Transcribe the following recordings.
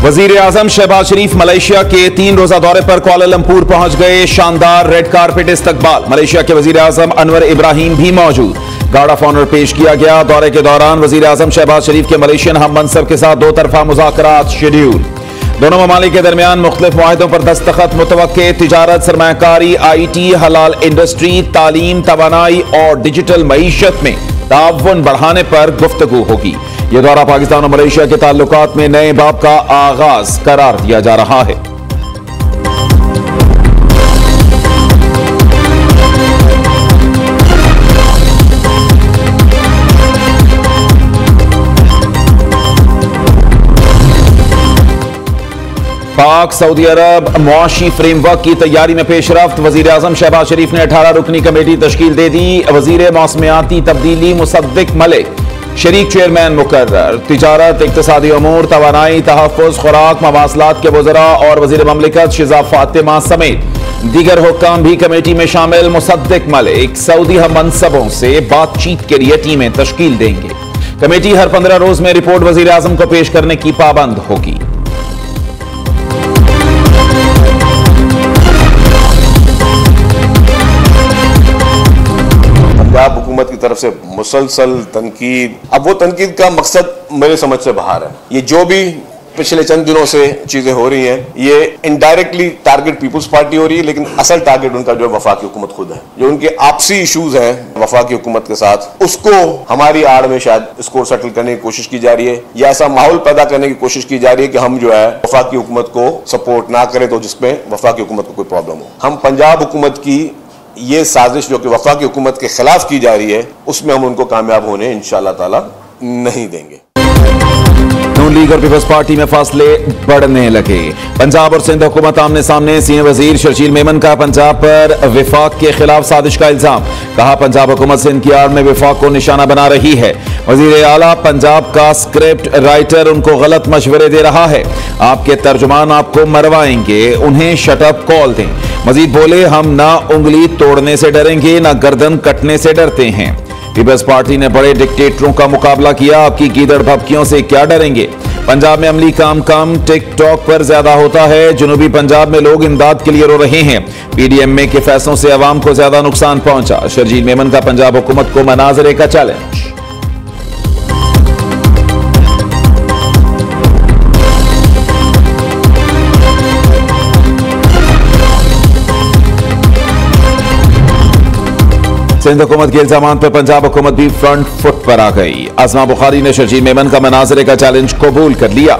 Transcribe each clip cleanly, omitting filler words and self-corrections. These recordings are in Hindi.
वजीर आजम शहबाज शरीफ मलेशिया के 3 रोजा दौरे पर कुआलालंपुर पहुंच गए। शानदार रेड कारपेट इस्तकबाल। मलेशिया के वजीर आजम अनवर इब्राहिम भी मौजूद। गार्ड ऑफ ऑनर पेश किया गया। दौरे के दौरान वजीर आजम शहबाज शरीफ के मलेशियन हम मनसब के साथ 2 तरफा मुज़ाकरात शेड्यूल। दोनों ममालिक के दरमियान मुख्तलिफ मुआहिदों पर दस्तखत मुतवक्के। तिजारत, सरमायाकारी, IT, हलाल इंडस्ट्री, तालीम, तवानाई और डिजिटल मईशत में ताउन बढ़ाने पर गुफ्तगू होगी। यह दौरा पाकिस्तान और मलेशिया के ताल्लुकात में नए बाब का आगाज करार दिया जा रहा है। पाक सऊदी अरब मुआशी फ्रेमवर्क की तैयारी में पेशरफ्त। वजीर आजम शहबाज शरीफ ने 18 रुकनी कमेटी तश्कील दे दी। वजीर मौसमियाती तब्दीली मुसद्दिक मलिक शरीक चेयरमैन मुकर्रर। तिजारत, इक्तिसादी अमूर, तवानाई, तहफ़्फ़ुज़, खुराक, मवासलात के वज़रा और वज़ीर ममलिकत शिज़ा फातिमा समेत दीगर हुक्काम भी कमेटी में शामिल। मुसद्दिक मलिक सऊदी हम मनसबों से बातचीत के लिए टीमें तश्कील देंगे। कमेटी हर 15 रोज में रिपोर्ट वज़ीर आज़म को पेश करने की पाबंद होगी। पंजाब हुकूमत की तरफ से मुसलसल तनकीद, अब वो तनकीद का मकसद मेरे समझ से बाहर है। ये जो भी पिछले चंद दिनों से चीजें हो रही हैं, ये इनडायरेक्टली टारगेट पीपुल्स पार्टी हो रही है, लेकिन असल टारगेट उनका जो वफाकी हुकूमत खुद है। जो उनके आपसी इशूज हैं वफाकी हुकूमत के साथ, उसको हमारी आड़ में शायद इसको सेटल करने की कोशिश की जा रही है, या ऐसा माहौल पैदा करने की कोशिश की जा रही है कि हम जो है वफाकी हुकूमत को सपोर्ट ना करें, तो जिसमें वफाकी हुकूमत को कोई प्रॉब्लम हो। हम पंजाब हुकूमत की ये साजिश जो कि वफाकी हुकूमत के खिलाफ की जा रही है, उसमें हम उनको कामयाब होने इंशाअल्लाह ताला नहीं देंगे। नून लीग और पीपल्स पार्टी में फासले बढ़ने लगे। पंजाब और सिंध हुकूमत आमने सामने। सीनियर वजीर शर्जील मेमन का पंजाब पर विफाक के खिलाफ साजिश का इल्जाम। कहा पंजाब हुकूमत सिंध की आड़ में विफाक को निशाना बना रही है। वजीर आला पंजाब का स्क्रिप्ट राइटर उनको गलत मशवरे दे रहा है। आपके तर्जुमान आपको मरवाएंगे, उन्हें शटअप कॉल दें। मजीद बोले हम ना उंगली तोड़ने से डरेंगे ना गर्दन कटने से डरते हैं। पीपल्स पार्टी ने बड़े डिक्टेटरों का मुकाबला किया, आपकी गीदड़ भभकियों से क्या डरेंगे। पंजाब में अमली काम कम, टिकटॉक पर ज्यादा होता है। जनूबी पंजाब में लोग इमदाद के लिए रो रहे हैं। PDMA के फैसलों से अवाम को ज्यादा नुकसान पहुंचा। शर्जील मेमन का पंजाब हुकूमत को मनाजरे का चैलेंज। सिंध हुकूमत के इल्जामात पर पंजाब हुकूमत भी फ्रंट फुट पर आ गई। आसमा बुखारी ने शर्जील मेमन का मनाजरे का चैलेंज कबूल कर लिया।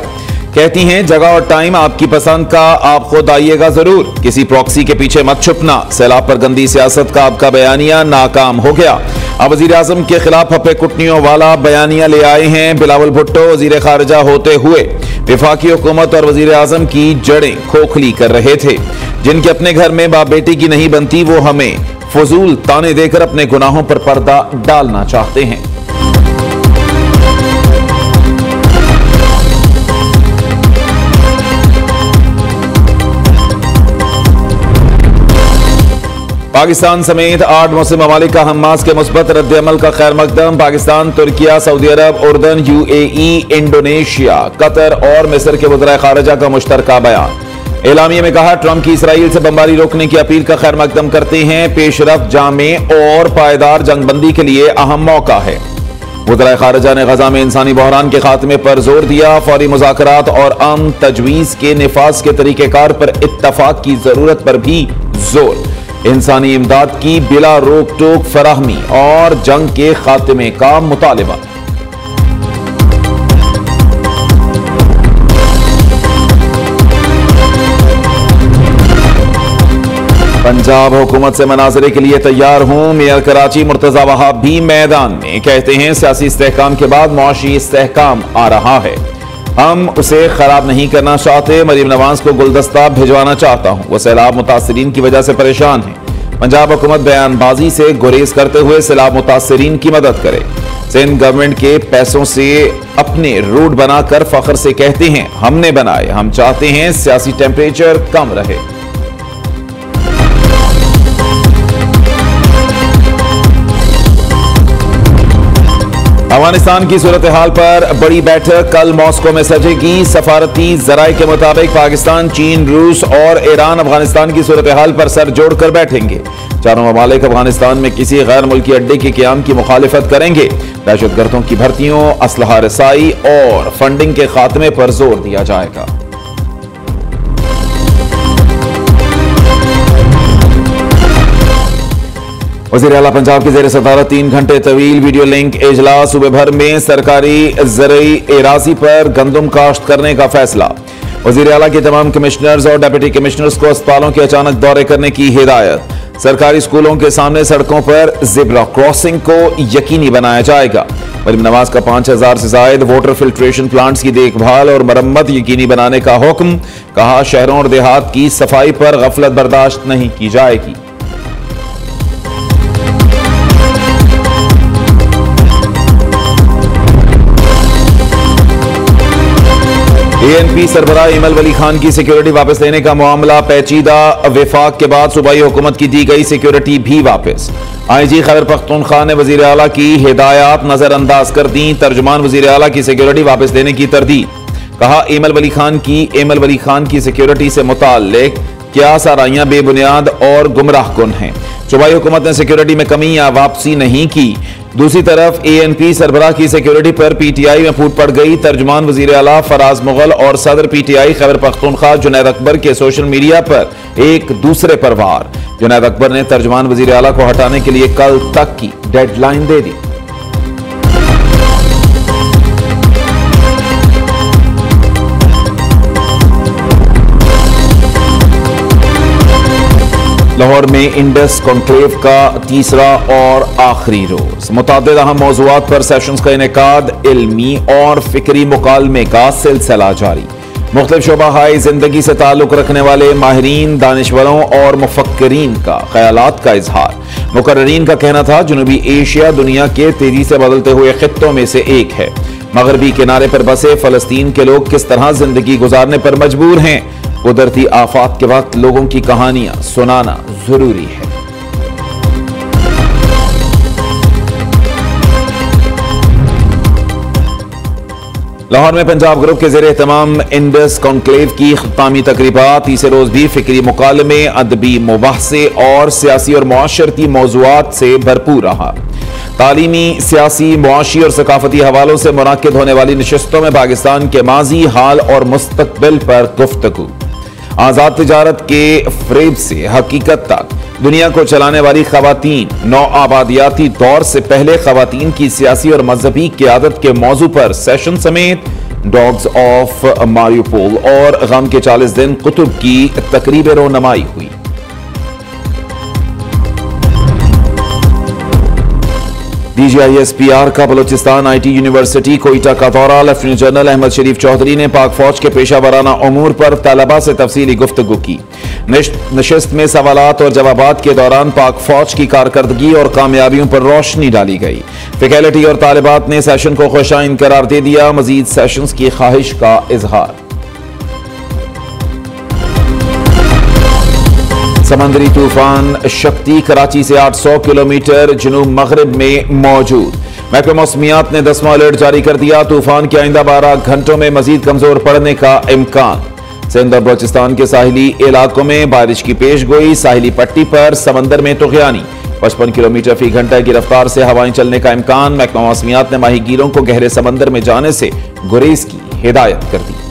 कहती हैं जगह और टाइम आपकी पसंद का, आप खुद आइएगा जरूर। किसी प्रॉक्सी के पीछे मत छुपना। सैलाब पर गंदी सियासत का आपका बयानिया नाकाम हो गया। अब वजीर आजम के खिलाफ हप्पे कुटनियों वाला बयानिया ले आए हैं बिलावल भुट्टो। वजीर खारजा होते हुए विफाकी हुकूमत और वजीर आजम की जड़ें खोखली कर रहे थे। जिनके अपने घर में बाप बेटी की नहीं बनती, वो हमें फजूल ताने देकर अपने गुनाहों पर पर्दा डालना चाहते हैं। पाकिस्तान समेत 8 मुस्लिम ममालिक का हमास के मुस्बत रद्द-ए-अमल का खैर मकदम। पाकिस्तान, तुर्किया, सऊदी अरब, उर्दन, UAE, इंडोनेशिया, कतर और मिस्र के वज़राए खारजा का मुश्तरका बयान। एलामिया में कहा ट्रंप की इसराइल से बमबारी रोकने की अपील का खैर मकदम करते हैं। पेशरफ्त जामे और पायदार जंगबंदी के लिए अहम मौका है। वज़राए खारजा ने गजा में इंसानी बहरान के खात्मे पर जोर दिया। फौरी मुज़ाकरात और अमन तजवीज़ के निफाज के तरीक़ेकार पर इत्तफाक की जरूरत पर भी जोर। इंसानी इमदाद की बिला रोक टोक फराहमी और जंग के खात्मे का मुतालिबा। पंजाब हुकूमत से मनाजरे के लिए तैयार हूं। मेयर कराची मुर्तजा वहाब भी मैदान में। कहते हैं सियासी इस्तेहकाम के बाद मुआशी इस्तेहकाम आ रहा है। हम उसे खराब नहीं करना चाहते। मरीम नवाज को गुलदस्ता भिजवाना चाहता हूं। वह सैलाब मुतासरीन की वजह से परेशान है। पंजाब हुकूमत बयानबाजी से गुरेज करते हुए सैलाब मुतासरीन की मदद करे। सिंध गवर्नमेंट के पैसों से अपने रोड बनाकर फख्र से कहते हैं हमने बनाए। हम चाहते हैं सियासी टेम्परेचर कम रहे। अफगानिस्तान की सूरत हाल पर बड़ी बैठक कल मॉस्को में सजेगी। सफारती जराये के मुताबिक पाकिस्तान, चीन, रूस और ईरान अफगानिस्तान की सूरत हाल पर सर जोड़कर बैठेंगे। चारों ममालिक अफगानिस्तान में किसी गैर मुल्की अड्डे के क़याम की मुखालिफत करेंगे। दहशतगर्दों की भर्तियों, असलहा रसाई और फंडिंग के खात्मे पर जोर दिया जाएगा। वज़ीर आला पंजाब की ज़ेर सदारत 3 घंटे तवील वीडियो लिंक इजलास। सूबे भर में सरकारी ज़रई एराज़ी पर गंदम काश्त करने का फैसला। वज़ीर आला के तमाम कमिश्नर्स और डिप्टी कमिश्नर्स को अस्पतालों के अचानक दौरे करने की हिदायत। सरकारी स्कूलों के सामने सड़कों पर ज़ेब्रा क्रॉसिंग को यकीनी बनाया जाएगा। मरीम नवाज का 5000 से जायद वाटर फिल्ट्रेशन प्लांट्स की देखभाल और मरम्मत यकीनी बनाने का हुक्म। कहा, शहरों और देहात की सफाई पर गफलत बर्दाश्त नहीं की जाएगी। ANP सरबराह इमल वली खान की सिक्योरिटी वापस लेने का मामला पेचीदा। विफाक के बाद सूबाई हुकूमत की दी गई सिक्योरिटी भी वापस। IG खैबर पख्तूनख्वा ने वजीर आला की हिदायत नजरअंदाज कर दी। तर्जुमान वजीर आला की सिक्योरिटी वापस लेने की तरदीद। कहा, एमल वली खान की सिक्योरिटी से मुताल्लिक क्या साराइयां बेबुनियाद और गुमराह कुन हैं। सूबाई हुकूमत ने सिक्योरिटी में कमी या वापसी नहीं की। दूसरी तरफ ANP सरबराह की सिक्योरिटी पर PTI में फूट पड़ गई। तर्जुमान वजीर आला फराज मुगल और सदर PTI खैबर पख्तूनख्वा जुनैद अकबर के सोशल मीडिया पर एक दूसरे पर वार। जुनैद अकबर ने तर्जुमान वजीर आला को हटाने के लिए कल तक की डेडलाइन दे दी। लाहौर में इंडस कॉन्क्लेव का तीसरा और आखिरी रोज। मुतादिद अहम मौज़ूआत पर सेशंस का इनेकाद। इल्मी और फिक्री मुकालमे का सिलसिला जारी। मुख्तलिफ शोबा-हाई जिंदगी से ताल्लुक रखने वाले माहिरीन, दानिशवरों और मुफक्किरीन का ख्यालात का इजहार। मुकर्ररीन का कहना था, जनूबी एशिया दुनिया के तेजी से बदलते हुए खित्तों में से एक है। मगरबी किनारे पर बसे फलस्तीन के लोग किस तरह जिंदगी गुजारने पर मजबूर हैं। कुदरती आफात के वक्त लोगों की कहानियां सुनाना जरूरी है। लाहौर में पंजाब ग्रुप के ज़ेरे एहतमाम इंडस कॉन्क्लेव की इख्तितामी तकरीबात। तीसरे रोज भी फिक्री मुकालमे, अदबी मुबाहसे और सियासी और मुआशरती मौज़ूआत से भरपूर रहा। तालीमी, सियासी, मुआशी और सकाफती हवालों से मुनाकिद होने वाली नशिस्तों में पाकिस्तान के माजी, हाल और मुस्तकबिल पर गुफ्तगू। आजाद तिजारत के फ्रेब से हकीकत तक दुनिया को चलाने वाली खवातीन, नौ आबादियाती दौर से पहले खवातीन की सियासी और मजहबी क़यादत के मौजू पर सेशन समेत डॉग्स ऑफ मारियोपोल और गम के 40 दिन कुतुब की तकरीब रोनमाई हुई। DGISPR का बलोचिस्तान IT यूनिवर्सिटी कोयटा का दौरा। लेफ्टिनेंट जनरल अहमद शरीफ चौधरी ने पाक फौज के पेशा वराना उमूर पर तलबा से तफसीली गुफ्तगू की। नशिस्त में सवालात और जवाबात के दौरान पाक फौज की कारकर्दगी और कामयाबियों पर रोशनी डाली गई। फैकल्टी और तालिबात ने सेशन को खुशाइन करार दे दिया। मजीद सेशंस की ख्वाहिश का इजहार। समंदरी तूफान शक्ति कराची से 800 किलोमीटर जनूब मगरिब में मौजूद। महकमा मौसमियात ने 10वां अलर्ट जारी कर दिया। तूफान के आइंदा 12 घंटों में मजीद कमजोर पड़ने का इम्कान। सिंध और बलोचिस्तान के साहिली इलाकों में बारिश की पेशगोई। साहिली पट्टी पर समंदर में तुग़यानी। 55 किलोमीटर फी घंटा की रफ्तार से हवाएं चलने का इम्कान। महकमा मौसमियात ने माहीगीरों को गहरे समंदर में जाने से गुरेज की हिदायत कर दी।